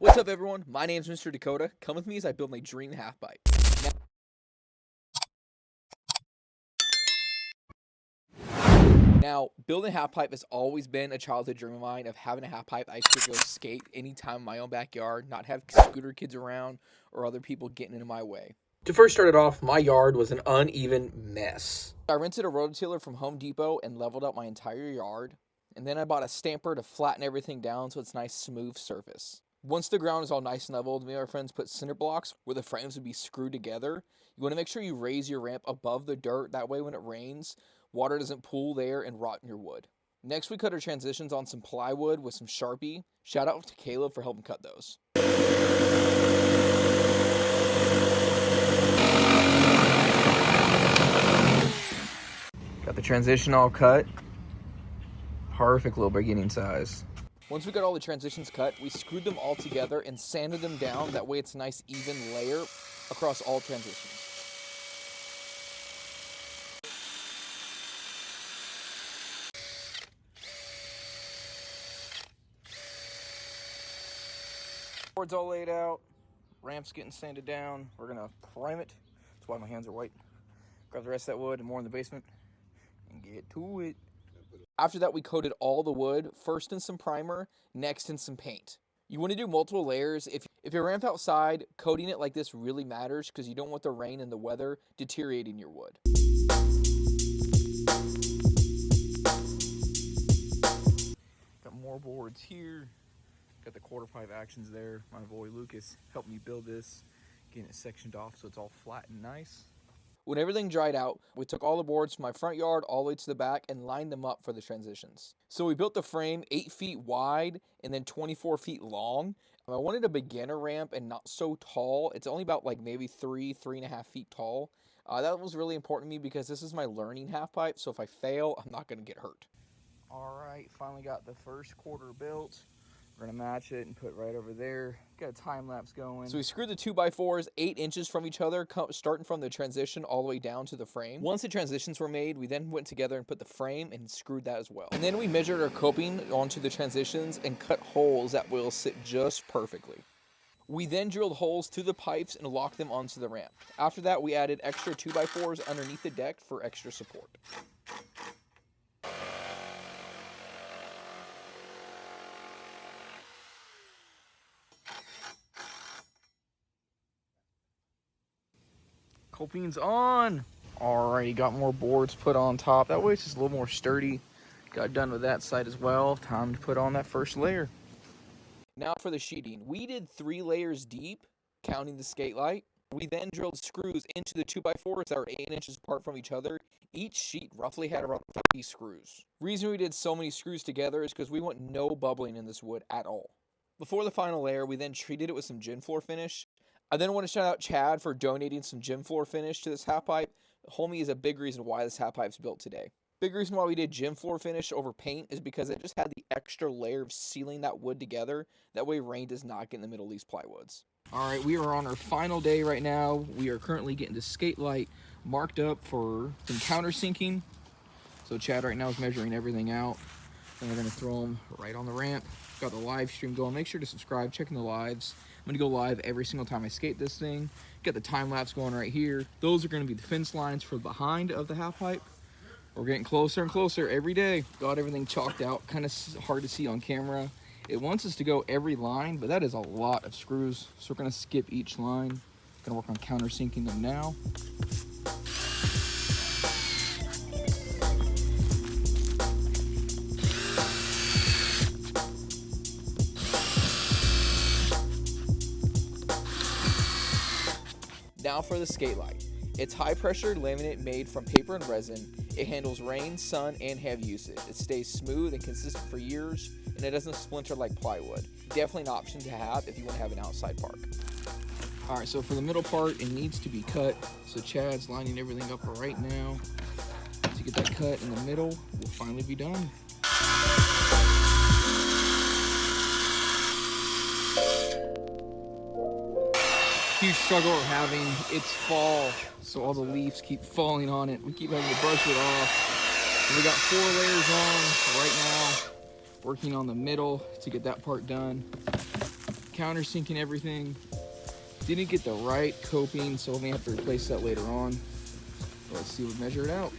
What's up, everyone? My name's Mr. Dakota. Come with me as I build my dream half pipe. Now, building a half pipe has always been a childhood dream of mine of having a half pipe I could go skate anytime in my own backyard, not have scooter kids around or other people getting in my way. To first start it off, my yard was an uneven mess. I rented a rototiller from Home Depot and leveled out my entire yard. And then I bought a stamper to flatten everything down so it's a nice smooth surface. Once the ground is all nice and leveled, me and my friends put cinder blocks where the frames would be screwed together. You want to make sure you raise your ramp above the dirt. That way when it rains, water doesn't pool there and rot in your wood. Next, we cut our transitions on some plywood with some Sharpie. Shout out to Caleb for helping cut those. Got the transition all cut. Perfect little beginning size. Once we got all the transitions cut, we screwed them all together and sanded them down. That way it's a nice even layer across all transitions. Board's all laid out. Ramp's getting sanded down. We're gonna prime it. That's why my hands are white. Grab the rest of that wood and more in the basement and get to it. After that, we coated all the wood, first in some primer, next in some paint. You want to do multiple layers. If you're ramped outside, coating it like this really matters because you don't want the rain and the weather deteriorating your wood. Got more boards here. Got the quarter pipe actions there. My boy Lucas helped me build this, getting it sectioned off so it's all flat and nice. When everything dried out, we took all the boards from my front yard all the way to the back and lined them up for the transitions. So we built the frame 8 feet wide and then 24 feet long. I wanted a beginner ramp and not so tall. It's only about like maybe 3.5 feet tall. That was really important to me because this is my learning half pipe. So if I fail, I'm not going to get hurt. All right, finally got the first quarter built. We're gonna match it and put right over there. Got a time lapse going. So we screwed the 2x4s 8 inches from each other, starting from the transition all the way down to the frame. Once the transitions were made, we then went together and put the frame and screwed that as well. And then we measured our coping onto the transitions and cut holes that will sit just perfectly. We then drilled holes to the pipes and locked them onto the ramp. After that, we added extra 2x4s underneath the deck for extra support. Coping's on. Alrighty, got more boards put on top. That way it's just a little more sturdy. Got done with that side as well. Time to put on that first layer. Now for the sheeting. We did 3 layers deep, counting the skate light. We then drilled screws into the 2x4s that are 8 inches apart from each other. Each sheet roughly had around 30 screws. Reason we did so many screws together is because we want no bubbling in this wood at all. Before the final layer, we then treated it with some gym floor finish. I then want to shout out Chad for donating some gym floor finish to this half pipe. Homie is a big reason why this half pipe's built today. Big reason why we did gym floor finish over paint is because it just had the extra layer of sealing that wood together. That way rain does not get in the middle of these plywoods. All right, we are on our final day right now. We are currently getting the skate light marked up for some countersinking. So Chad right now is measuring everything out. And we're gonna throw them right on the ramp. Got the live stream going. Make sure to subscribe, checking the lives. I'm gonna go live every single time I skate this thing. Got the time lapse going right here. Those are gonna be the fence lines for behind of the half pipe. We're getting closer and closer every day. Got everything chalked out, kind of hard to see on camera. It wants us to go every line, but that is a lot of screws. So we're gonna skip each line. Gonna work on countersinking them now. Now for the skate light. It's high pressure laminate made from paper and resin. It handles rain, sun, and heavy usage. It stays smooth and consistent for years, and it doesn't splinter like plywood. Definitely an option to have if you want to have an outside park. All right, so for the middle part, it needs to be cut. So Chad's lining everything up right now. To get that cut in the middle, we'll finally be done. Huge struggle we're having. It's fall, so all the leaves keep falling on it. We keep having to brush it off. And we got 4 layers on right now, working on the middle to get that part done. countersinking everything. Didn't get the right coping, so we may have to replace that later on. But let's see, we'll measure it out.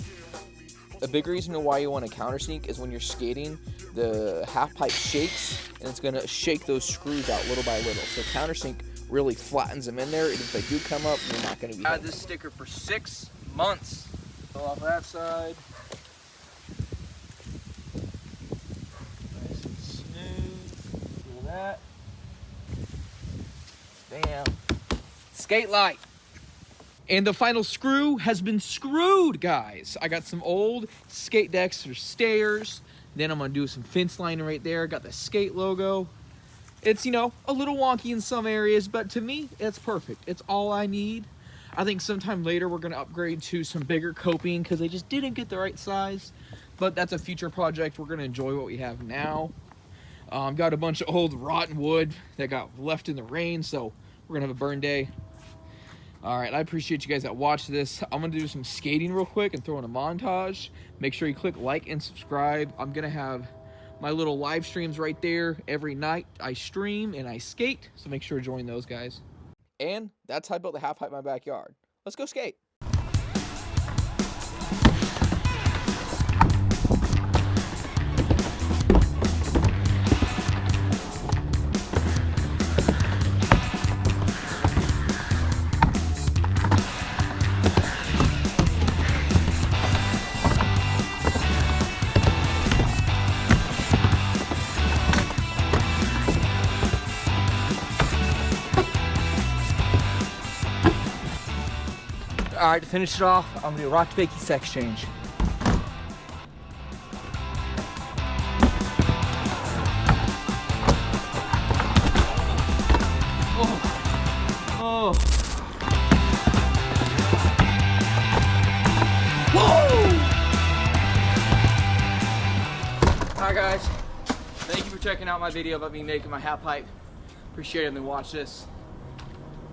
A big reason why you want to countersink is when you're skating, the half pipe shakes, and it's gonna shake those screws out little by little. So countersink really flattens them in there, and if they do come up, you're not gonna be. I had this sticker for 6 months. Go off that side. Nice and smooth. Do that. Bam. Skate light. And the final screw has been screwed, guys. I got some old skate decks for stairs. Then I'm gonna do some fence lining right there. Got the skate logo. It's, you know, a little wonky in some areas, but to me, it's perfect. It's all I need. I think sometime later we're gonna upgrade to some bigger coping because they just didn't get the right size. But that's a future project. We're gonna enjoy what we have now. Got a bunch of old rotten wood that got left in the rain, so we're gonna have a burn day. All right, I appreciate you guys that watch this. I'm gonna do some skating real quick and throw in a montage. Make sure you click like and subscribe. I'm gonna have my little live streams right there. Every night I stream and I skate, so make sure to join those guys. And that's how I built the half pipe in my backyard. Let's go skate. All right, to finish it off, I'm gonna do a rock to fakie sex change. Oh. Whoa! All right, guys. Thank you for checking out my video about me making my half pipe. Appreciate it, and watch this.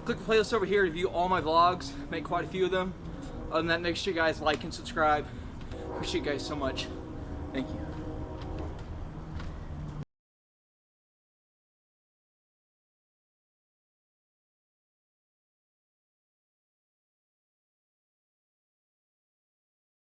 Click the playlist over here to view all my vlogs. Make quite a few of them. Other than that, make sure you guys like and subscribe. Appreciate you guys so much. Thank you.